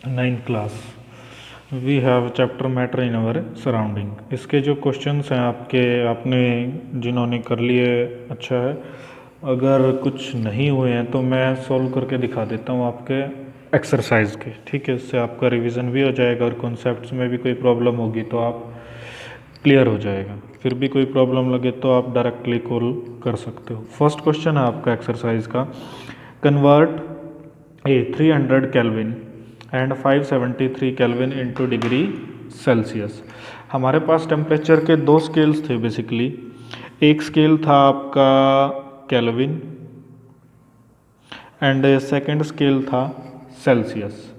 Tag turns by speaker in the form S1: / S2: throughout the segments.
S1: Ninth class we have chapter matter in our surrounding. इसके जो questions हैं आपके, आपने जिन्होंने कर लिए अच्छा है, अगर कुछ नहीं हुए हैं तो मैं सॉल्व करके दिखा देता हूँ आपके एक्सरसाइज के। ठीक है, इससे आपका रिवीजन भी हो जाएगा और कॉन्सेप्ट्स में भी कोई प्रॉब्लम होगी तो आप क्लियर हो जाएगा। फिर भी कोई प्रॉब्लम लगे तो आप डायरेक्टली कॉल कर सकते हो। फर्स्ट क्वेश्चन है आपका एक्सरसाइज का, convert A 300 kelvin and 573 kelvin into degree Celsius. हमारे पास टेम्परेचर के दो स्केल्स थे बेसिकली। एक स्केल था आपका केल्विन एंड सेकंड स्केल था सेल्सियस,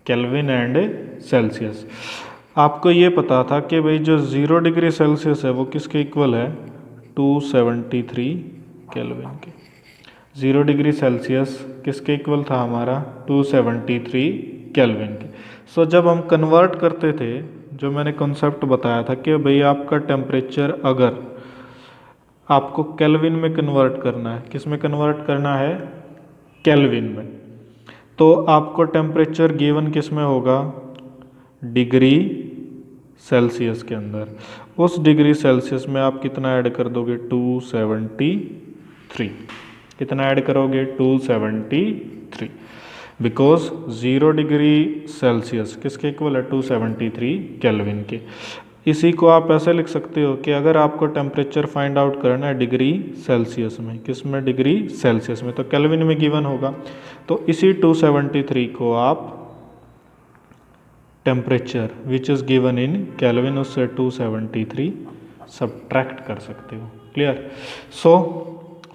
S1: केल्विन एंड सेल्सियस। आपको ये पता था कि भाई जो 0 डिग्री सेल्सियस है वो किसके इक्वल है, 273 केल्विन के। 0 डिग्री सेल्सियस किसके इक्वल था हमारा, 273 केल्विन के। सो जब हम कन्वर्ट करते थे, जो मैंने कॉन्सेप्ट बताया था कि भाई आपका टेम्परेचर अगर आपको केल्विन में कन्वर्ट करना है, किस में कन्वर्ट करना है, केल्विन में, तो आपको टेम्परेचर गिवन किस में होगा, डिग्री सेल्सियस के अंदर। उस डिग्री सेल्सियस में आप कितना ऐड कर दोगे, 273। कितना ऐड करोगे, 273, बिकॉज 0 डिग्री सेल्सियस किसके इक्वल है, 273 केल्विन के। इसी को आप ऐसे लिख सकते हो कि अगर आपको टेम्परेचर फाइंड आउट करना है डिग्री सेल्सियस में, किस में, डिग्री सेल्सियस में, तो केल्विन में गिवन होगा। तो इसी 273 को आप temperature which is given in kelvin, उससे 273 सब्ट्रैक्ट कर सकते हो। क्लियर। सो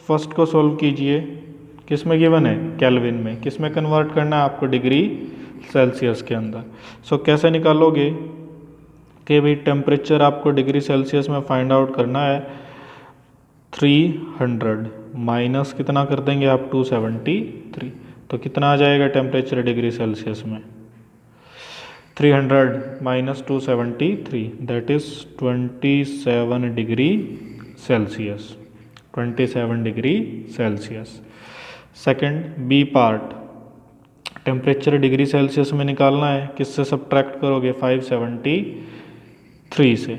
S1: फर्स्ट को सॉल्व कीजिए, किस में गिवन है, केल्विन में। किस में कन्वर्ट करना है आपको, डिग्री सेल्सियस के अंदर। सो कैसे निकालोगे कि भाई टेम्परेचर आपको डिग्री सेल्सियस में फाइंड आउट करना है, 300 माइनस कितना कर देंगे आप, 273, तो कितना आ जाएगा टेम्परेचर डिग्री सेल्सियस में, 300 minus 273, that is 27 degree Celsius, 27 degree Celsius. Second B part, temperature degree Celsius में निकालना है, किससे सब्ट्रैक्ट करोगे, 573 से।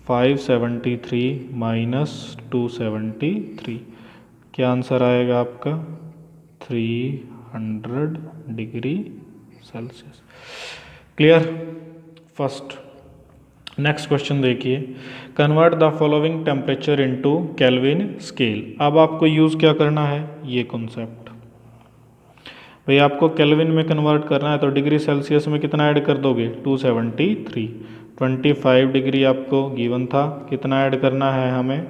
S1: 573 माइनस 273, क्या आंसर आएगा आपका, 300 degree Celsius. Clear. First. Next question देखिए, convert the following temperature into Kelvin scale. अब आपको यूज़ क्या करना है, ये कॉन्सेप्ट। भाई आपको केल्विन में कन्वर्ट करना है तो डिग्री सेल्सियस में कितना ऐड कर दोगे, 273। 25 डिग्री आपको गिवन था, कितना ऐड करना है हमें,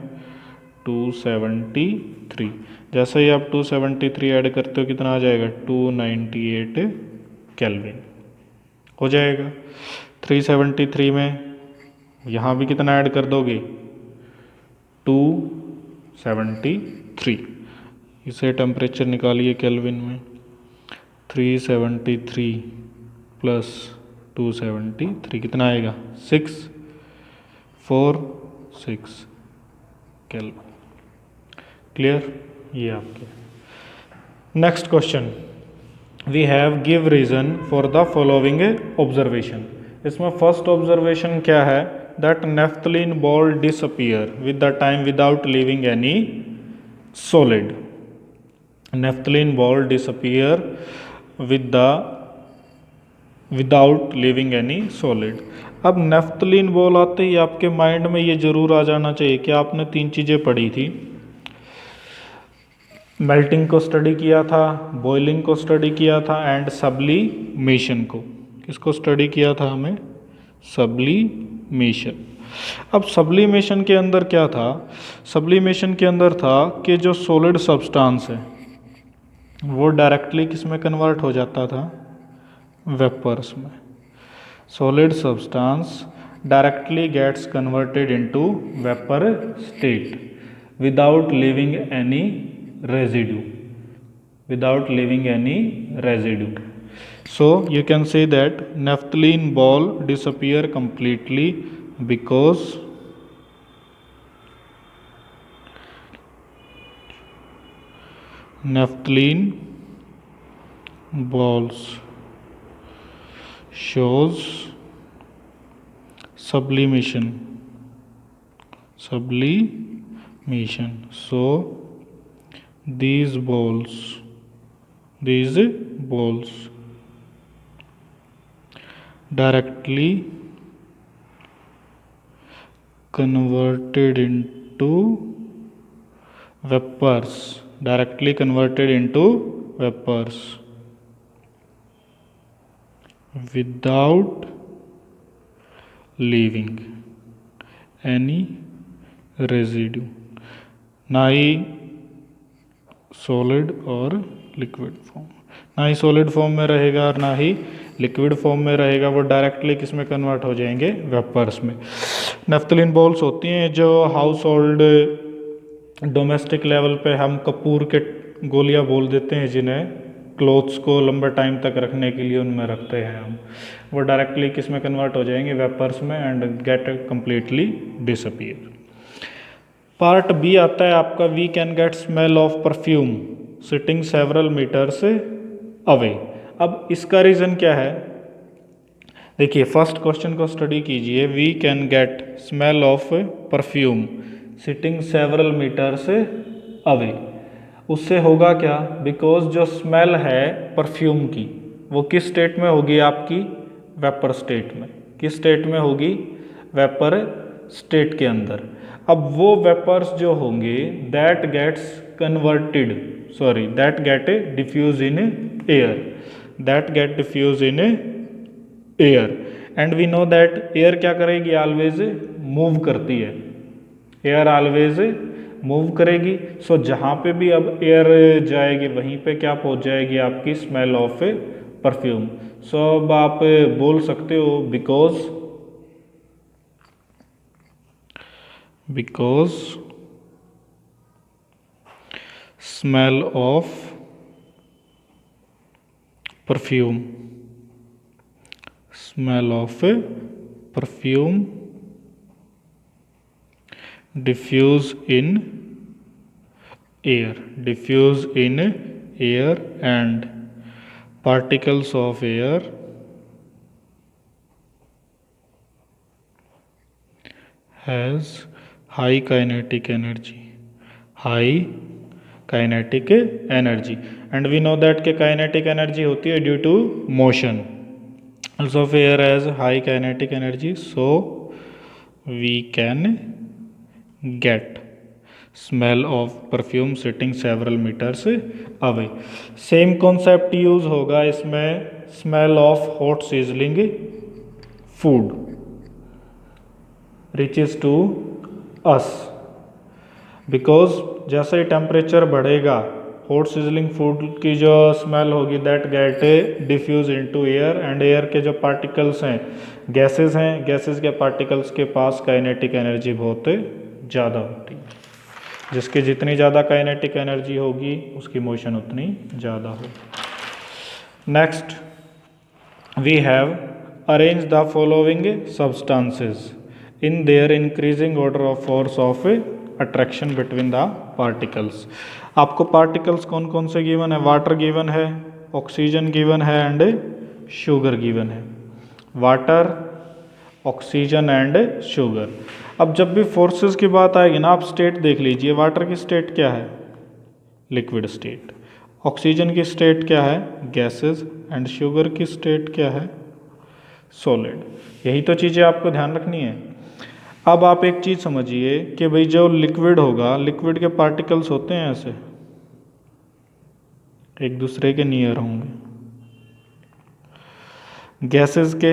S1: 273। जैसे ही आप 273 ऐड करते हो कितना आ जाएगा, 298 केल्विन हो जाएगा। 373 में यहाँ भी कितना ऐड कर दोगे, 273। इसे टेम्परेचर निकालिए केल्विन में, 373 प्लस 273 कितना आएगा, 646 केल्विन। क्लियर। ये आपके। Next question, we have give reason for the following observation. इसमें फर्स्ट ऑब्जर्वेशन क्या है, that naphthalene ball disappear with the time without leaving any solid. Naphthalene ball disappear without living any solid. अब naphthalene ball आते ही आपके mind में ये जरूर आ जाना चाहिए कि आपने तीन चीज़ें पढ़ी थी, मेल्टिंग को स्टडी किया था, बॉइलिंग को स्टडी किया था एंड सब्लीमेशन को। किसको स्टडी किया था हमें, सब्लीमेशन। अब सब्लीमेशन के अंदर क्या था, सब्लीमेशन के अंदर था कि जो सॉलिड सब्सटेंस है वो डायरेक्टली किस में कन्वर्ट हो जाता था, वेपर्स में। Solid substance directly gets converted into vapour state without leaving any residue, without leaving any residue. So you can say that naphthalene ball disappear completely because naphthalene balls shows sublimation. So these balls directly converted into vapors without leaving any residue. ना ही solid और liquid form, ना ही solid form में रहेगा और ना ही liquid form में रहेगा, वो डायरेक्टली किस में कन्वर्ट हो जाएंगे, वेपर्स में। नेफ्थलीन बॉल्स होती हैं जो हाउस होल्ड डोमेस्टिक लेवल पे हम कपूर के गोलियां बोल देते हैं, जिन्हें क्लोथ्स को लंबे टाइम तक रखने के लिए उनमें रखते हैं हम, वो डायरेक्टली किस में कन्वर्ट हो जाएंगे, वेपर्स में, and get completely disappear. Part B आता है आपका, we can get smell of perfume sitting several metres away. अब इसका रीज़न क्या है, देखिए फर्स्ट क्वेश्चन को स्टडी कीजिए, we can get smell of perfume sitting several metres away. उससे होगा क्या, बिकॉज जो स्मेल है परफ्यूम की वो किस स्टेट में होगी आपकी, वेपर स्टेट में। किस स्टेट में होगी, वेपर स्टेट के अंदर। अब वो वेपर्स जो होंगे that get diffuse in air, and we know that air क्या करेगी, ऑलवेज मूव करती है, एयर ऑलवेज मूव करेगी। सो जहाँ पे भी अब एयर जाएगी वहीं पे क्या पहुँच जाएगी, आपकी स्मेल ऑफ परफ्यूम। सो अब आप बोल सकते हो because smell of perfume diffuse in air and particles of air has high kinetic energy, and we know that कि kinetic energy होती है due to motion. Also of air has high kinetic energy, so we can get smell of perfume sitting several meters away. Same concept use होगा इसमें, smell of hot sizzling food reaches to us, because जैसे ही temperature बढ़ेगा hot sizzling food की जो smell होगी that get diffuse into air, and air के जो पार्टिकल्स हैं, गैसेस के पार्टिकल्स के पास काइनेटिक एनर्जी बहुत ज़्यादा होती है, जिसकी जितनी ज़्यादा काइनेटिक एनर्जी होगी उसकी मोशन उतनी ज़्यादा होगी। Next we have arrange the following substances in their increasing order of force of attraction between the particles. आपको पार्टिकल्स कौन कौन से गिवन है, वाटर गिवन है, ऑक्सीजन गिवन है एंड शुगर गिवन है। Water, oxygen and sugar. अब जब भी फोर्सेस की बात आएगी ना, आप स्टेट देख लीजिए, वाटर की स्टेट क्या है, लिक्विड स्टेट, ऑक्सीजन की स्टेट क्या है, गैसेस, एंड शुगर की स्टेट क्या है, सॉलिड। यही तो चीज़ें आपको ध्यान रखनी है। अब आप एक चीज़ समझिए कि भाई जो लिक्विड होगा, लिक्विड के पार्टिकल्स होते हैं ऐसे एक दूसरे के नियर होंगे, गैसेस के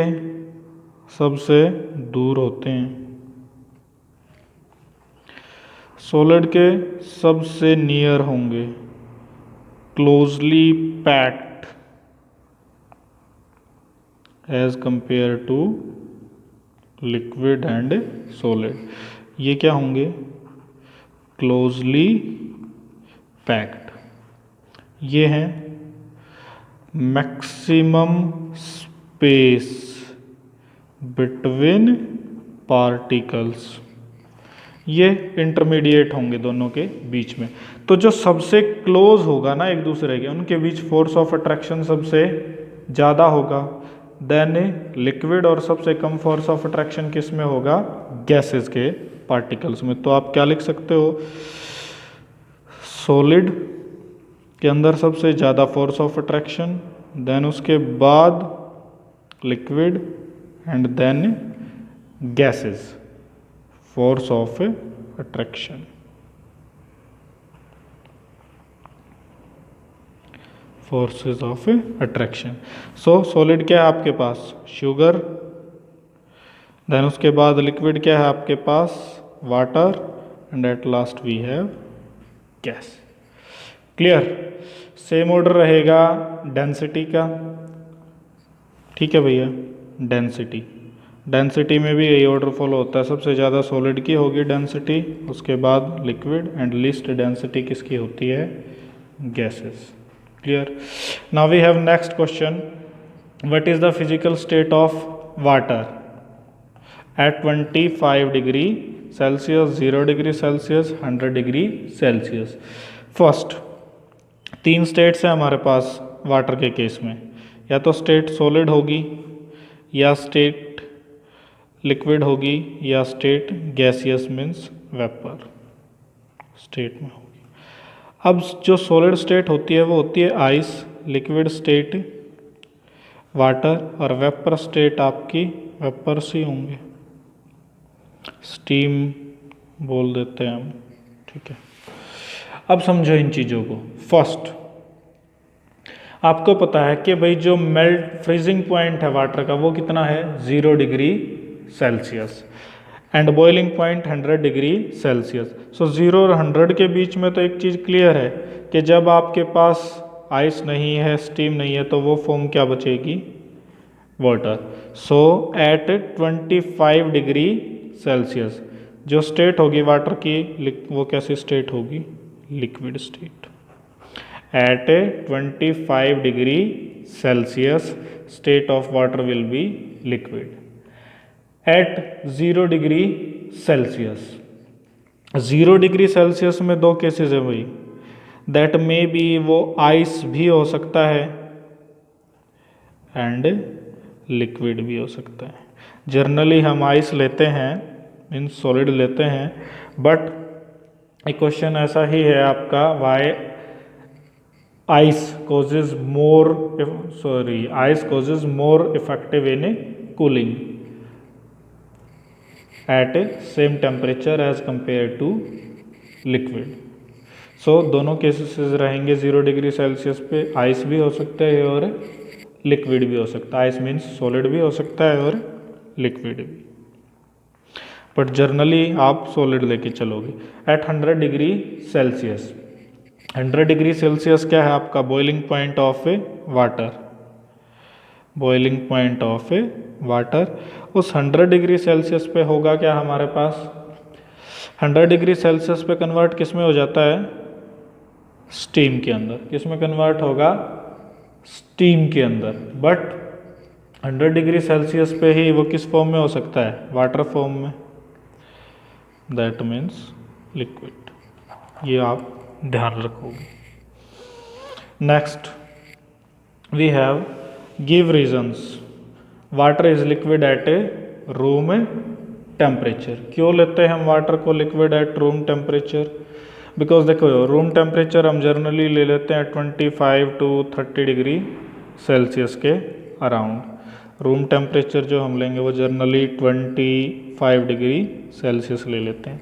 S1: सबसे दूर होते हैं, सॉलिड के सबसे नियर होंगे, closely packed as compare to liquid and solid. ये क्या होंगे, क्लोजली पैक्ड। ये हैं मैक्सिमम स्पेस बिटवीन पार्टिकल्स, ये इंटरमीडिएट होंगे दोनों के बीच में। तो जो सबसे क्लोज होगा ना एक दूसरे के, उनके बीच फोर्स ऑफ अट्रैक्शन सबसे ज़्यादा होगा। देन लिक्विड, और सबसे कम फोर्स ऑफ अट्रैक्शन किस में होगा? गैसेस के पार्टिकल्स में। तो आप क्या लिख सकते हो? सॉलिड के अंदर सबसे ज़्यादा फोर्स ऑफ अट्रैक्शन, देन उसके बाद liquid, and then gases force of attraction. Forces of attraction. So solid क्या है आपके पास? शुगर। देन उसके बाद लिक्विड क्या है आपके पास? Water, and at last we have gas. Clear? Same order रहेगा डेंसिटी का। ठीक है भैया, डेंसिटी, डेंसिटी में भी यही ऑर्डर फॉलो होता है। सबसे ज़्यादा सॉलिड की होगी डेंसिटी, उसके बाद लिक्विड, एंड लीस्ट डेंसिटी किसकी होती है? Gases. Clear? Now we have next question, what is the physical state of water at 25 degree Celsius, 0 degree Celsius, 100 degree Celsius. First, 3 states हैं हमारे पास वाटर के केस में, या तो स्टेट सॉलिड होगी, या स्टेट लिक्विड होगी, या state gaseous means vapour state में होगी। अब जो सॉलिड स्टेट होती है वो होती है आइस, लिक्विड स्टेट वाटर, और वेपर स्टेट आपकी वेपर्स ही होंगे, स्टीम बोल देते हैं हम। ठीक है, अब समझो इन चीज़ों को। फर्स्ट, आपको पता है कि भाई जो मेल्ट फ्रीजिंग पॉइंट है वाटर का वो कितना है? 0 degree Celsius, and boiling point 100 degree Celsius. So 0 और 100 के बीच में तो एक चीज़ क्लियर है कि जब आपके पास आइस नहीं है, स्टीम नहीं है, तो वो फॉर्म क्या बचेगी? Water. So at 25 degree Celsius जो स्टेट होगी वाटर की, वो कैसी स्टेट होगी? Liquid state. At 25 degree Celsius state of water will be liquid. At 0 degree Celsius, 0 degree Celsius में 2 केसेस है भाई, दैट मे बी वो आइस भी हो सकता है एंड लिक्विड भी हो सकता है। जनरली हम आइस लेते हैं, मीन्स सॉलिड लेते हैं, बट एक क्वेश्चन ऐसा ही है आपका, why ice causes more effective in cooling at same temperature as compared to liquid। सो दोनों केसेस रहेंगे 0 डिग्री सेल्सियस पे, आइस भी हो सकता है और लिक्विड भी हो सकता है। आइस मीन्स सॉलिड भी हो सकता है और लिक्विड भी, बट जर्नली आप सॉलिड लेके चलोगे। At 100 degree Celsius, 100 degree Celsius क्या है आपका? Boiling point of water, boiling point of water. उस 100 डिग्री सेल्सियस पे होगा क्या हमारे पास? 100 डिग्री सेल्सियस पे कन्वर्ट किस में हो जाता है? स्टीम के अंदर। किस में कन्वर्ट होगा? स्टीम के अंदर। बट 100 डिग्री सेल्सियस पे ही वो किस फॉर्म में हो सकता है? वाटर फॉर्म में, दैट मीन्स लिक्विड। ये आप ध्यान रखोगे। Next we have give reasons water is liquid at a room temperature. क्यों लेते हैं हम वाटर को liquid at room temperature? Because देखो, रूम टेम्परेचर हम जनरली ले लेते हैं 25 to 30 डिग्री सेल्सियस के अराउंड। रूम टेम्परेचर जो हम लेंगे वो जनरली 25 डिग्री सेल्सियस ले लेते हैं।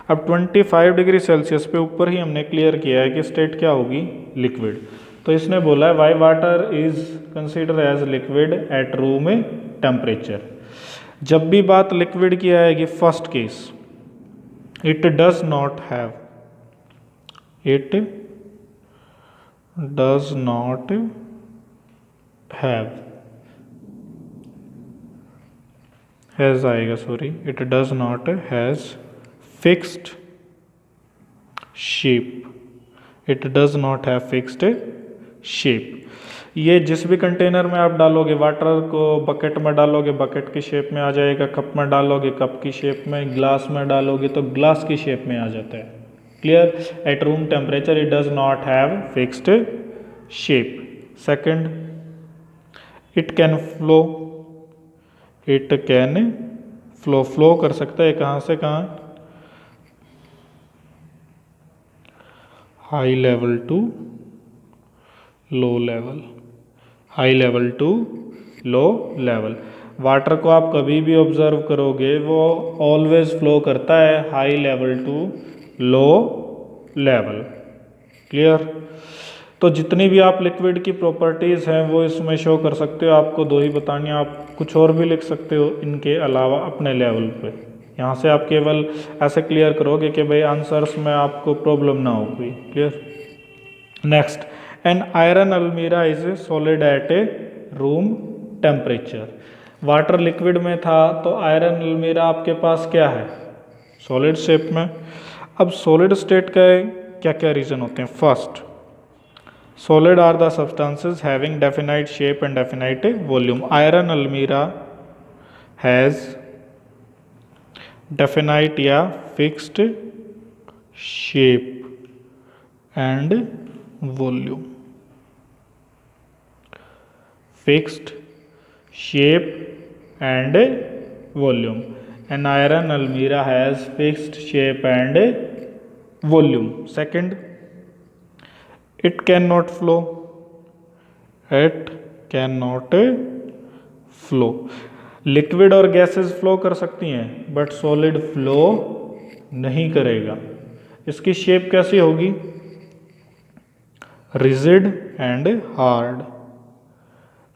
S1: अब 25 डिग्री सेल्सियस पे ऊपर ही हमने क्लियर किया है कि स्टेट क्या होगी? लिक्विड। तो इसने बोला है why water is consider as liquid at room temperature. जब भी बात लिक्विड की आएगी, first case, it does not have has आएगा, sorry, it does not has fixed shape. It does not have fixed shape. ये जिस भी कंटेनर में आप डालोगे वाटर को, बकेट में डालोगे बकेट की शेप में आ जाएगा, कप में डालोगे कप की शेप में, ग्लास में डालोगे तो ग्लास की शेप में आ जाता है। Clear? At room temperature it does not have fixed shape. Second, it can flow, it can flow, flow कर सकता है कहाँ से कहाँ, high level to low level, high level to low level. Water को आप कभी भी ऑब्जर्व करोगे वो ऑलवेज फ्लो करता है high level to low level. Clear. तो जितनी भी आप लिक्विड की प्रॉपर्टीज़ हैं वो इसमें शो कर सकते हो, आपको दो ही बतानी है, आप कुछ और भी लिख सकते हो इनके अलावा अपने लेवल पे। यहाँ से आप केवल ऐसे क्लियर करोगे कि भाई आंसर्स में आपको प्रॉब्लम ना हो कोई। क्लियर। नेक्स्ट, एन आयरन अलमीरा is solid at a room temperature. Water liquid में था तो आयरन अलमीरा आपके पास क्या है, सॉलिड शेप में। अब सॉलिड स्टेट का क्या क्या रीजन होते हैं। First, solid are the substances having definite shape and definite volume. Iron almirah has definite या fixed shape and volume. Fixed shape and volume. An iron almirah has fixed shape and volume. Second, it cannot flow, it cannot flow। Liquid और gases flow कर सकती हैं but solid flow नहीं करेगा। इसकी shape कैसी होगी, rigid and hard,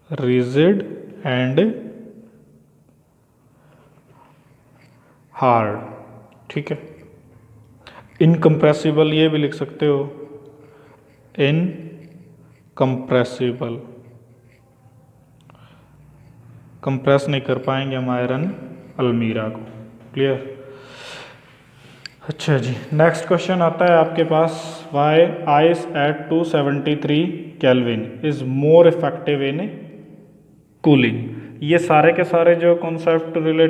S1: rigid and hard. ठीक है। इनकम्प्रेसिबल ये भी लिख सकते हो, इनकम्प्रेसिबल, कंप्रेस नहीं कर पाएंगे हम आयरन अलमीरा को। क्लियर। अच्छा जी, नेक्स्ट क्वेश्चन आता है आपके पास, why ice at 273 kelvin is more effective in cooling. ये सारे के सारे जो कॉन्सेप्ट रिलेटेड